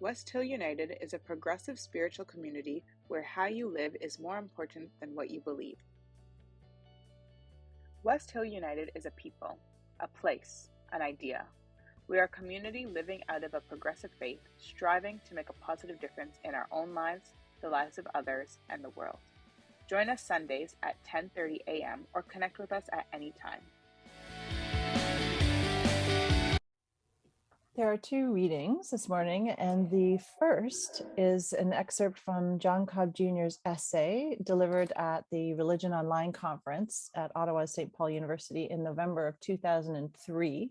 West Hill United is a progressive spiritual community where how you live is more important than what you believe. West Hill United is a people, a place, an idea. We are a community living out of a progressive faith, striving to make a positive difference in our own lives, the lives of others, and the world. Join us Sundays at 10:30 a.m. or connect with us at any time. There are two readings this morning, and the first is an excerpt from John Cobb Jr.'s essay delivered at the Religion Online conference at Ottawa St. Paul University in November of 2003.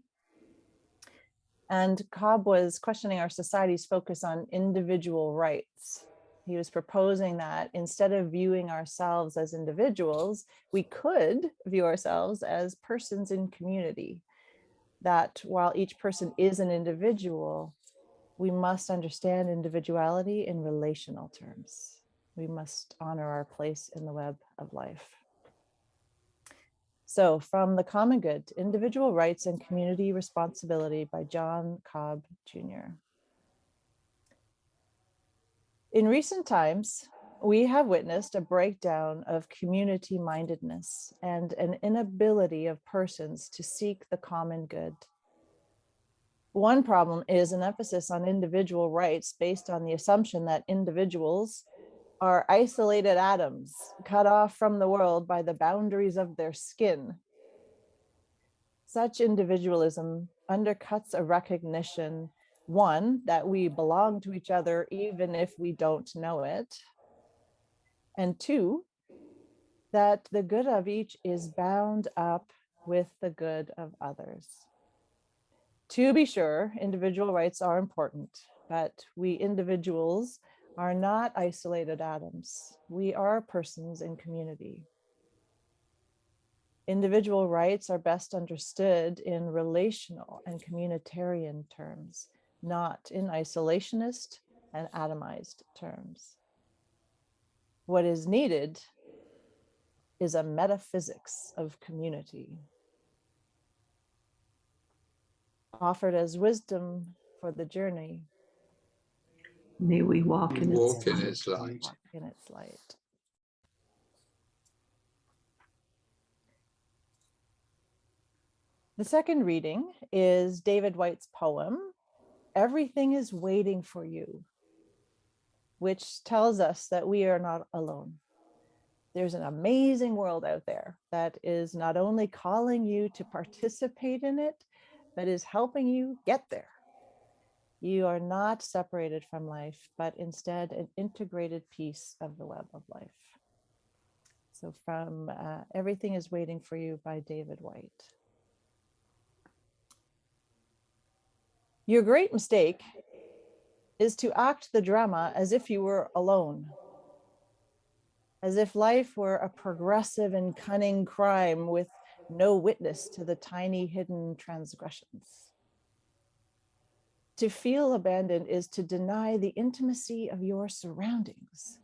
And Cobb was questioning our society's focus on individual rights. He was proposing that instead of viewing ourselves as individuals, we could view ourselves as persons in community. That while each person is an individual, we must understand individuality in relational terms. We must honor our place in the web of life. So, from The Common Good, Individual Rights and Community Responsibility by John Cobb Jr. In recent times, we have witnessed a breakdown of community mindedness and an inability of persons to seek the common good. One problem is an emphasis on individual rights based on the assumption that individuals are isolated atoms cut off from the world by the boundaries of their skin. Such individualism undercuts a recognition, one, that we belong to each other even if we don't know it, and two, that the good of each is bound up with the good of others. To be sure, individual rights are important, but we individuals are not isolated atoms. We are persons in community. Individual rights are best understood in relational and communitarian terms, not in isolationist and atomized terms. What is needed is a metaphysics of community, offered as wisdom for the journey. May we walk in its light. Walk in its light. The second reading is David Whyte's poem, Everything is Waiting for You, which tells us that we are not alone. There's an amazing world out there that is not only calling you to participate in it, but is helping you get there. You are not separated from life, but instead an integrated piece of the web of life. So from Everything is Waiting for You by David Whyte. Your great mistake is to act the drama as if you were alone, as if life were a progressive and cunning crime with no witness to the tiny hidden transgressions. To feel abandoned is to deny the intimacy of your surroundings.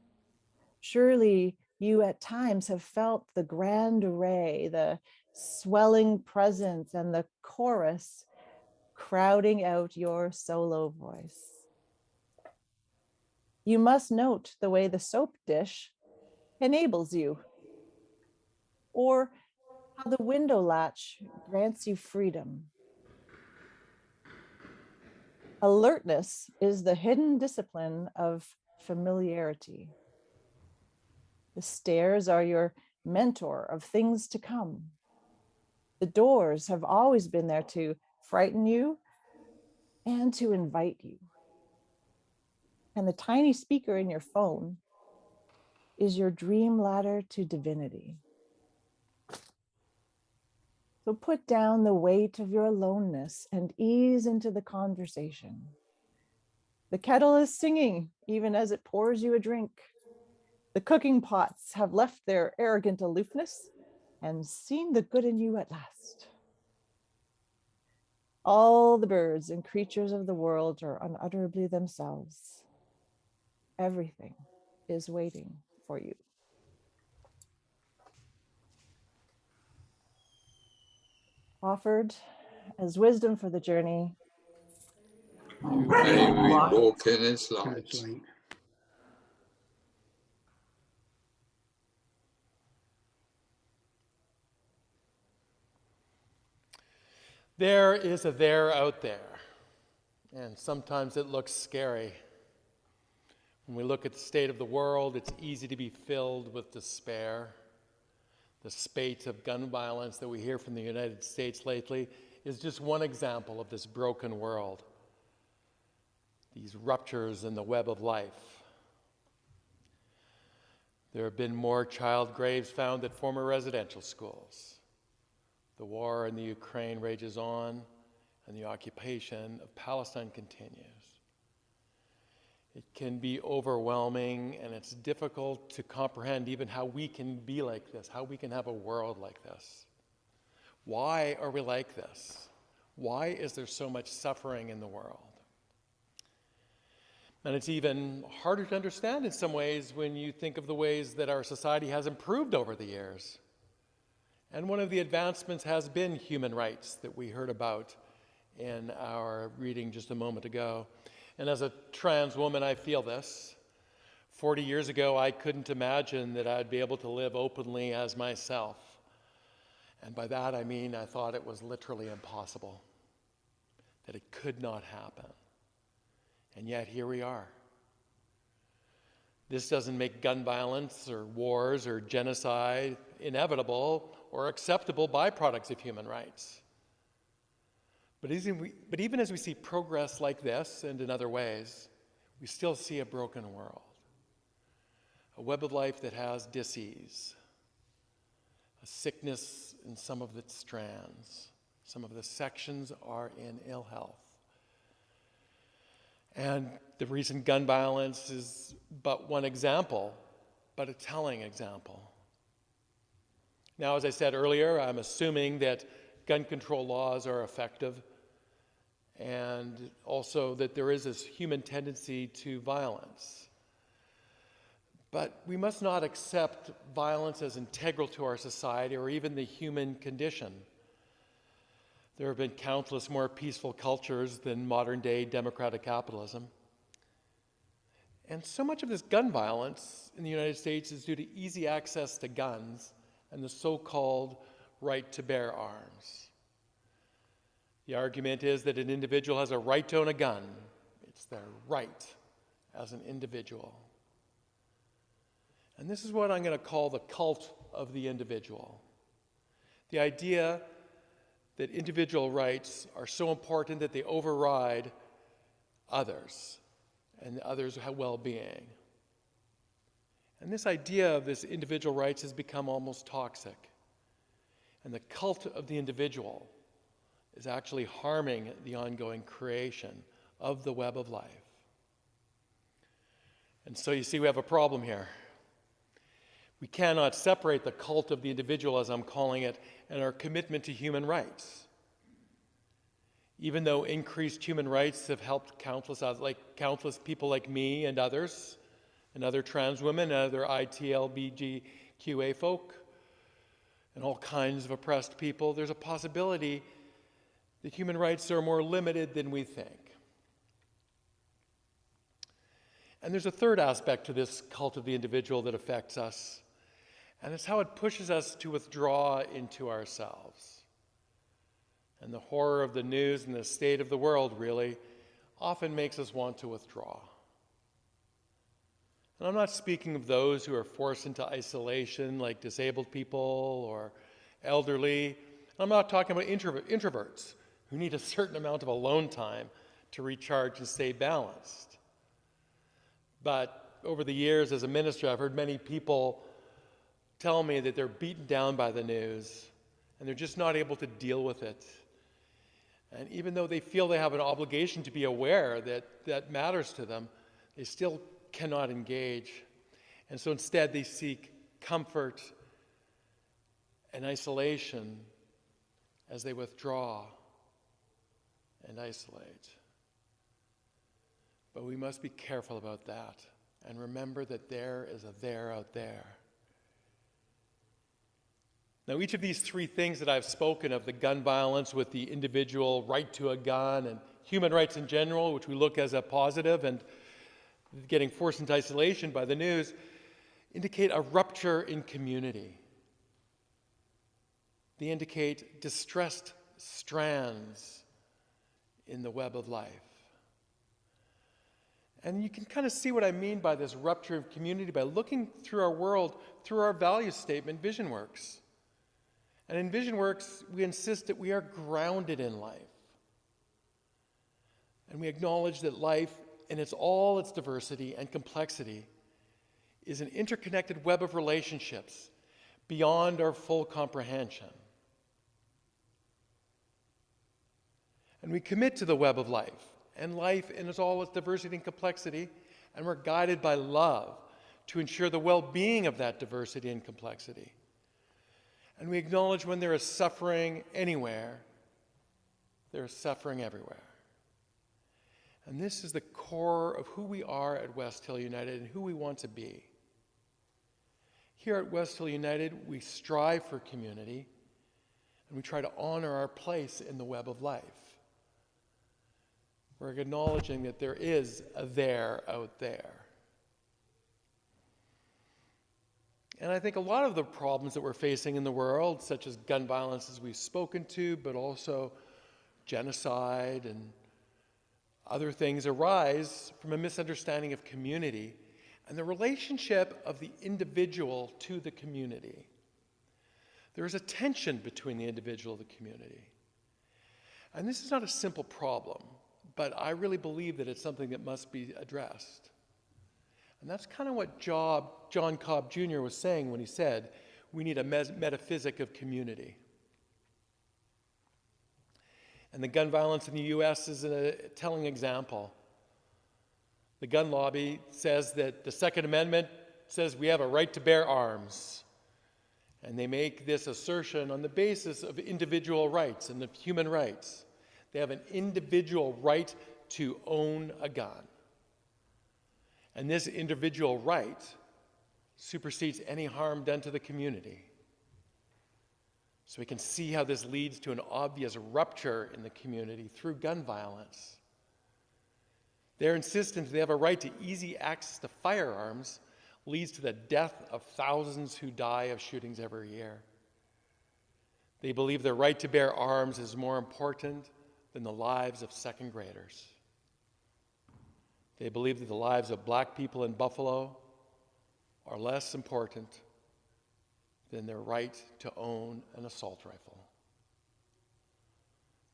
Surely you at times have felt the grand array, the swelling presence, and the chorus crowding out your solo voice. You must note the way the soap dish enables you, or how the window latch grants you freedom. Alertness is the hidden discipline of familiarity. The stairs are your mentor of things to come. The doors have always been there to frighten you and to invite you. And the tiny speaker in your phone is your dream ladder to divinity. So put down the weight of your aloneness and ease into the conversation. The kettle is singing even as it pours you a drink. The cooking pots have left their arrogant aloofness and seen the good in you at last. All the birds and creatures of the world are unutterably themselves. Everything is waiting for you. Offered as wisdom for the journey May we walk in its to light. its light. There is a there out there, and sometimes it looks scary. When we look at the state of the world, it's easy to be filled with despair. The spate of gun violence that we hear from the United States lately is just one example of this broken world, these ruptures in the web of life. There have been more child graves found at former residential schools. The war in the Ukraine rages on, and the occupation of Palestine continues. It can be overwhelming, and it's difficult to comprehend even how we can be like this, how we can have a world like this. Why are we like this? Why is there so much suffering in the world? And it's even harder to understand in some ways when you think of the ways that our society has improved over the years. And one of the advancements has been human rights that we heard about in our reading just a moment ago. And as a trans woman, I feel this. 40 years ago, I couldn't imagine that I'd be able to live openly as myself. And by that, I mean I thought it was literally impossible, that it could not happen. And yet, here we are. This doesn't make gun violence or wars or genocide inevitable or acceptable byproducts of human rights. But even as we see progress like this and in other ways, we still see a broken world, a web of life that has disease, a sickness in some of its strands. Some of the sections are in ill health. And the recent gun violence is but one example, but a telling example. Now, as I said earlier, I'm assuming that gun control laws are effective and also that there is this human tendency to violence. But we must not accept violence as integral to our society or even the human condition. There have been countless more peaceful cultures than modern-day democratic capitalism. And so much of this gun violence in the United States is due to easy access to guns and the so-called right to bear arms. The argument is that an individual has a right to own a gun. It's their right as an individual. And this is what I'm going to call the cult of the individual. The idea that individual rights are so important that they override others and others' well-being. And this idea of this individual rights has become almost toxic. And the cult of the individual is actually harming the ongoing creation of the web of life. And so you see, we have a problem here. We cannot separate the cult of the individual, as I'm calling it, and our commitment to human rights. Even though increased human rights have helped countless people like me and others, and other trans women, and other ITLBGQA folk, and all kinds of oppressed people, there's a possibility that human rights are more limited than we think. And there's a third aspect to this cult of the individual that affects us, and it's how it pushes us to withdraw into ourselves. And the horror of the news and the state of the world, really, often makes us want to withdraw. And I'm not speaking of those who are forced into isolation, like disabled people or elderly. I'm not talking about introverts who need a certain amount of alone time to recharge and stay balanced. But over the years as a minister, I've heard many people tell me that they're beaten down by the news and they're just not able to deal with it. And even though they feel they have an obligation to be aware that that matters to them, they still cannot engage. And so instead they seek comfort and isolation as they withdraw and isolate. But we must be careful about that and remember that there is a there out there. Now, each of these three things that I've spoken of, the gun violence with the individual right to a gun and human rights in general, which we look as a positive, and getting forced into isolation by the news, indicate a rupture in community. They indicate distressed strands in the web of life. And you can kind of see what I mean by this rupture of community by looking through our world, through our value statement, VisionWorks. And in VisionWorks, we insist that we are grounded in life. And we acknowledge that life, in all its diversity and complexity, is an interconnected web of relationships beyond our full comprehension. And we commit to the web of life, and life in all its diversity and complexity, and we're guided by love to ensure the well-being of that diversity and complexity. And we acknowledge when there is suffering anywhere, there is suffering everywhere. And this is the core of who we are at West Hill United and who we want to be. Here at West Hill United, we strive for community, and we try to honor our place in the web of life. We're acknowledging that there is a there out there. And I think a lot of the problems that we're facing in the world, such as gun violence as we've spoken to, but also genocide and other things, arise from a misunderstanding of community and the relationship of the individual to the community. There is a tension between the individual and the community. And this is not a simple problem, but I really believe that it's something that must be addressed. And that's kind of what John Cobb Jr. was saying when he said, we need a metaphysic of community. And the gun violence in the U.S. is a telling example. The gun lobby says that the Second Amendment says we have a right to bear arms. And they make this assertion on the basis of individual rights and the human rights. They have an individual right to own a gun. And this individual right supersedes any harm done to the community. So we can see how this leads to an obvious rupture in the community through gun violence. Their insistence they have a right to easy access to firearms leads to the death of thousands who die of shootings every year. They believe their right to bear arms is more important than the lives of second graders. They believe that the lives of black people in Buffalo are less important than their right to own an assault rifle.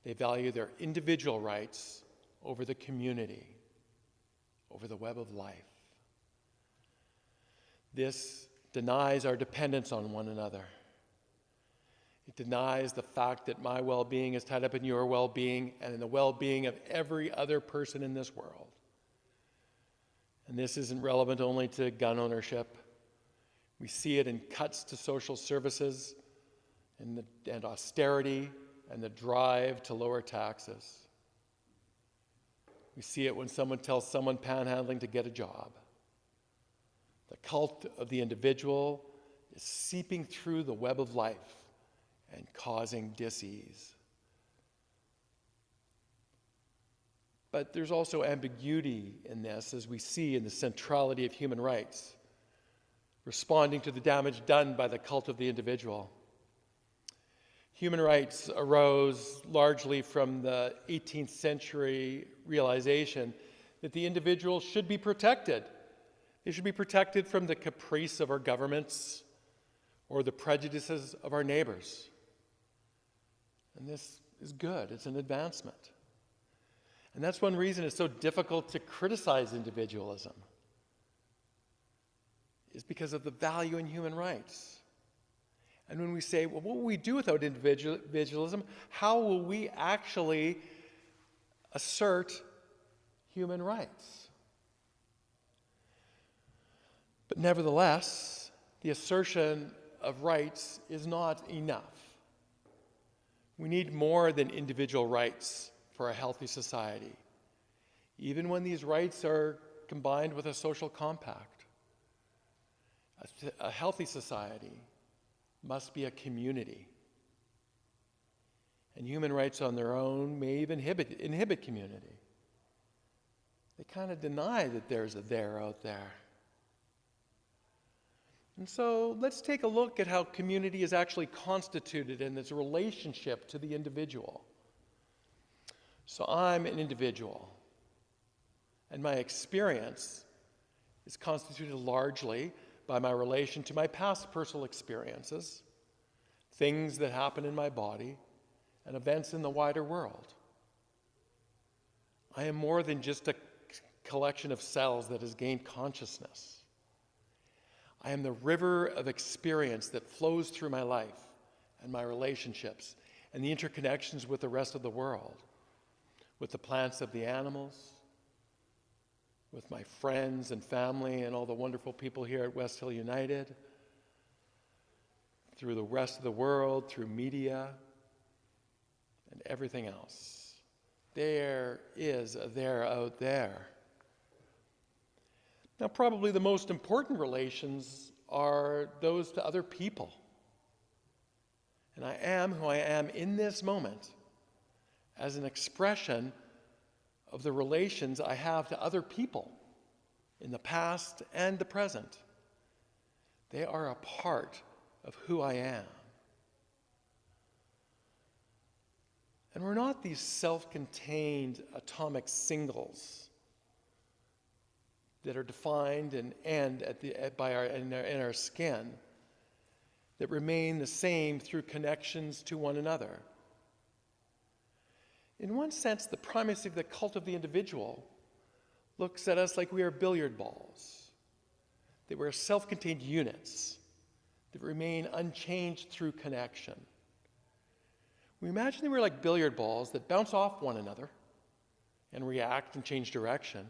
They value their individual rights over the community, over the web of life. This denies our dependence on one another. It denies the fact that my well-being is tied up in your well-being and in the well-being of every other person in this world. And this isn't relevant only to gun ownership. We see it in cuts to social services and austerity and the drive to lower taxes. We see it when someone tells someone panhandling to get a job. The cult of the individual is seeping through the web of life and causing dis-ease. But there's also ambiguity in this, as we see in the centrality of human rights, responding to the damage done by the cult of the individual. Human rights arose largely from the 18th century realization that the individual should be protected. They should be protected from the caprice of our governments or the prejudices of our neighbors. And this is good. It's an advancement. And that's one reason it's so difficult to criticize individualism, is because of the value in human rights. And when we say, well, what will we do without individualism? How will we actually assert human rights? But nevertheless, the assertion of rights is not enough. We need more than individual rights for a healthy society, even when these rights are combined with a social compact. A healthy society must be a community. And human rights on their own may even inhibit community. They kind of deny that there's a there out there. And so let's take a look at how community is actually constituted in its relationship to the individual. So I'm an individual, and my experience is constituted largely by my relation to my past personal experiences, things that happen in my body, and events in the wider world. I am more than just a collection of cells that has gained consciousness. I am the river of experience that flows through my life and my relationships and the interconnections with the rest of the world, with the plants of the animals, with my friends and family and all the wonderful people here at West Hill United, through the rest of the world, through media, and everything else. There is a there out there. Now, probably the most important relations are those to other people. And I am who I am in this moment as an expression of the relations I have to other people in the past and the present. They are a part of who I am. And we're not these self-contained atomic singles that are defined and end in our skin, that remain the same through connections to one another. In one sense, the primacy of the cult of the individual looks at us like we are billiard balls, that we're self-contained units that remain unchanged through connection. We imagine that we're like billiard balls that bounce off one another and react and change direction.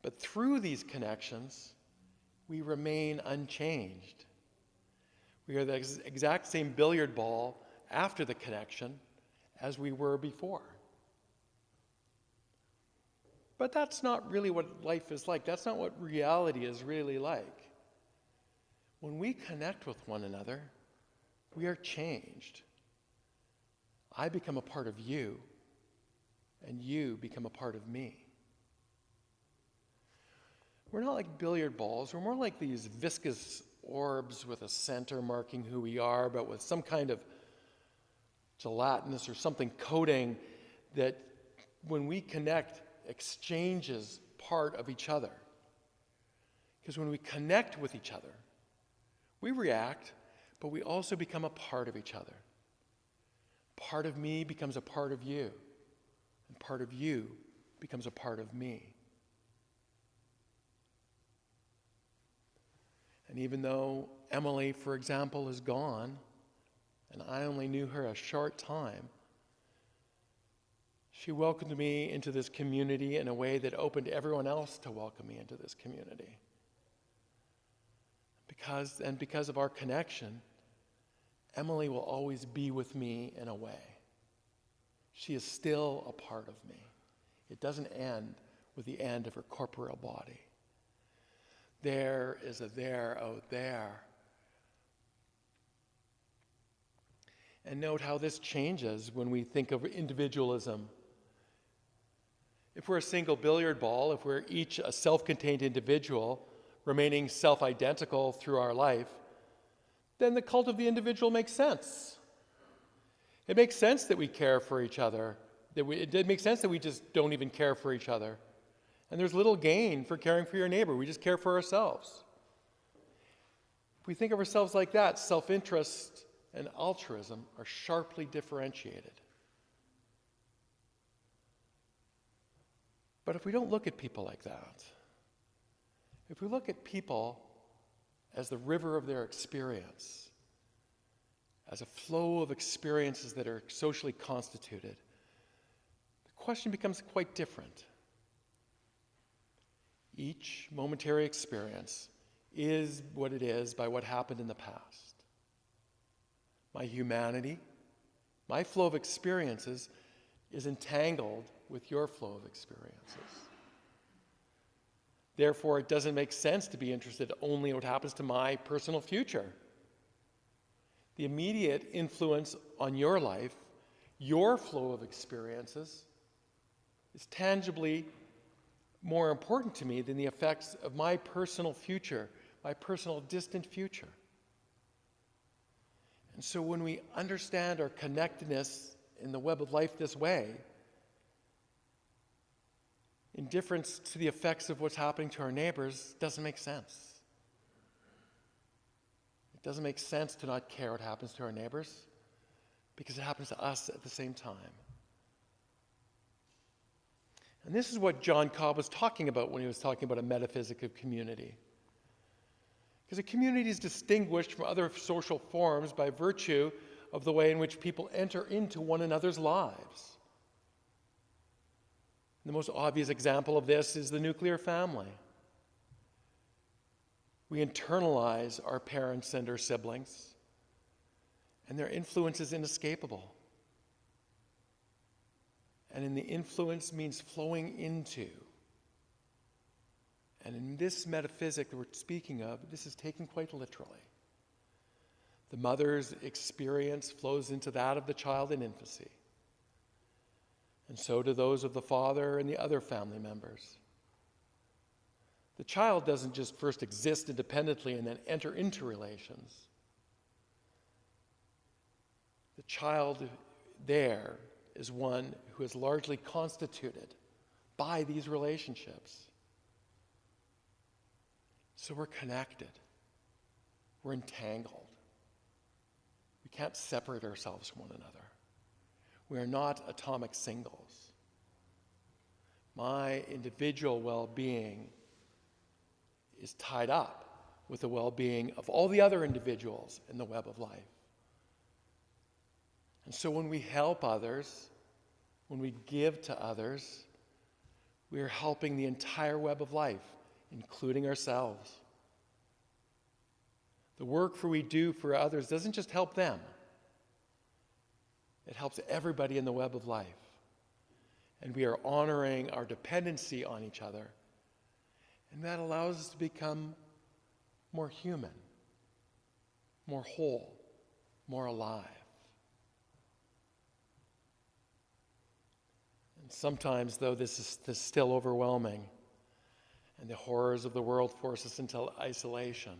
But through these connections, we remain unchanged. We are the exact same billiard ball after the connection as we were before. But that's not really what life is like. That's not what reality is really like. When we connect with one another, we are changed. I become a part of you, and you become a part of me. We're not like billiard balls. We're more like these viscous orbs with a center marking who we are, but with some kind of gelatinous or something coating that, when we connect, exchanges part of each other. Because when we connect with each other, we react, but we also become a part of each other. Part of me becomes a part of you, and part of you becomes a part of me. And even though Emily, for example, is gone, and I only knew her a short time, she welcomed me into this community in a way that opened everyone else to welcome me into this community. Because of our connection, Emily will always be with me in a way. She is still a part of me. It doesn't end with the end of her corporeal body. There is a there out there. And note how this changes when we think of individualism. If we're a single billiard ball, if we're each a self-contained individual, remaining self-identical through our life, then the cult of the individual makes sense. It makes sense that we care for each other. It makes sense that we just don't even care for each other. And there's little gain for caring for your neighbor. We just care for ourselves. If we think of ourselves like that, self-interest and altruism are sharply differentiated. But if we don't look at people like that, if we look at people as the river of their experience, as a flow of experiences that are socially constituted, the question becomes quite different. Each momentary experience is what it is by what happened in the past. My humanity, my flow of experiences is entangled with your flow of experiences. Therefore, it doesn't make sense to be interested only in what happens to my personal future. the immediate influence on your life, your flow of experiences, is tangibly more important to me than the effects of my personal future, my personal distant future. And so when we understand our connectedness in the web of life this way, indifference to the effects of what's happening to our neighbors doesn't make sense. It doesn't make sense to not care what happens to our neighbors because it happens to us at the same time. And this is what John Cobb was talking about when he was talking about a metaphysic of community. Because a community is distinguished from other social forms by virtue of the way in which people enter into one another's lives. The most obvious example of this is the nuclear family. We internalize our parents and our siblings, and their influence is inescapable. And in the influence means flowing into. And in this metaphysic that we're speaking of, this is taken quite literally. The mother's experience flows into that of the child in infancy. And so do those of the father and the other family members. The child doesn't just first exist independently and then enter into relations. The child there is one who is largely constituted by these relationships. So we're connected. We're entangled. We can't separate ourselves from one another. We are not atomic singles. My individual well-being is tied up with the well-being of all the other individuals in the web of life. And so when we help others, when we give to others, we are helping the entire web of life, including ourselves. The work we do for others doesn't just help them. It helps everybody in the web of life. And we are honoring our dependency on each other. And that allows us to become more human, more whole, more alive. And sometimes, though, this is still overwhelming, and the horrors of the world force us into isolation.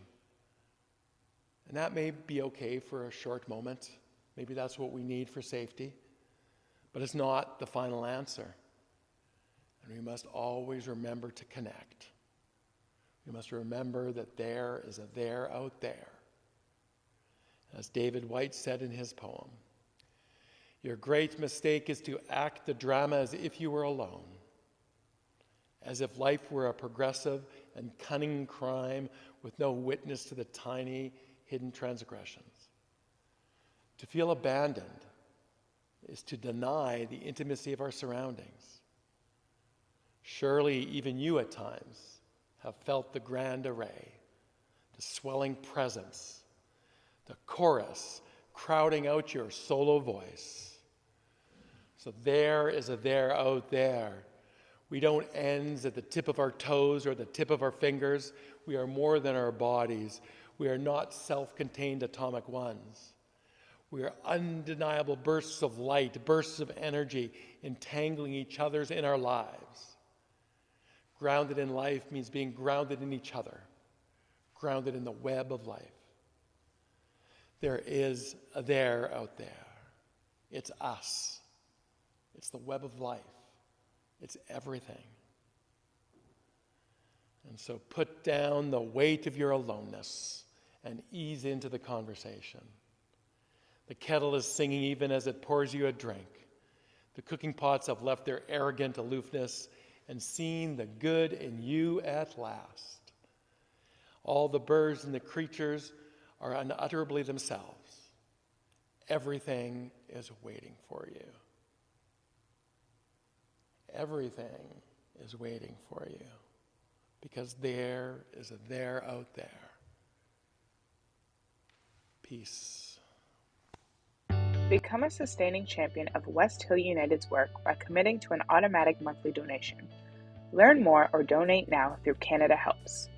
And that may be okay for a short moment. Maybe that's what we need for safety. But it's not the final answer. And we must always remember to connect. We must remember that there is a there out there. As David White said in his poem, your great mistake is to act the drama as if you were alone, as if life were a progressive and cunning crime with no witness to the tiny, hidden transgressions. To feel abandoned is to deny the intimacy of our surroundings. Surely even you at times have felt the grand array, the swelling presence, the chorus crowding out your solo voice. So there is a there out there. We don't end at the tip of our toes or the tip of our fingers. We are more than our bodies. We are not self-contained atomic ones. We are undeniable bursts of light, bursts of energy, entangling each other's in our lives. Grounded in life means being grounded in each other, grounded in the web of life. There is a there out there. It's us. It's the web of life. It's everything. And so put down the weight of your aloneness and ease into the conversation. The kettle is singing even as it pours you a drink. The cooking pots have left their arrogant aloofness and seen the good in you at last. All the birds and the creatures are unutterably themselves. Everything is waiting for you. Everything is waiting for you because there is a there out there. Peace. Become a sustaining champion of West Hill United's work by committing to an automatic monthly donation. Learn more or donate now through Canada Helps.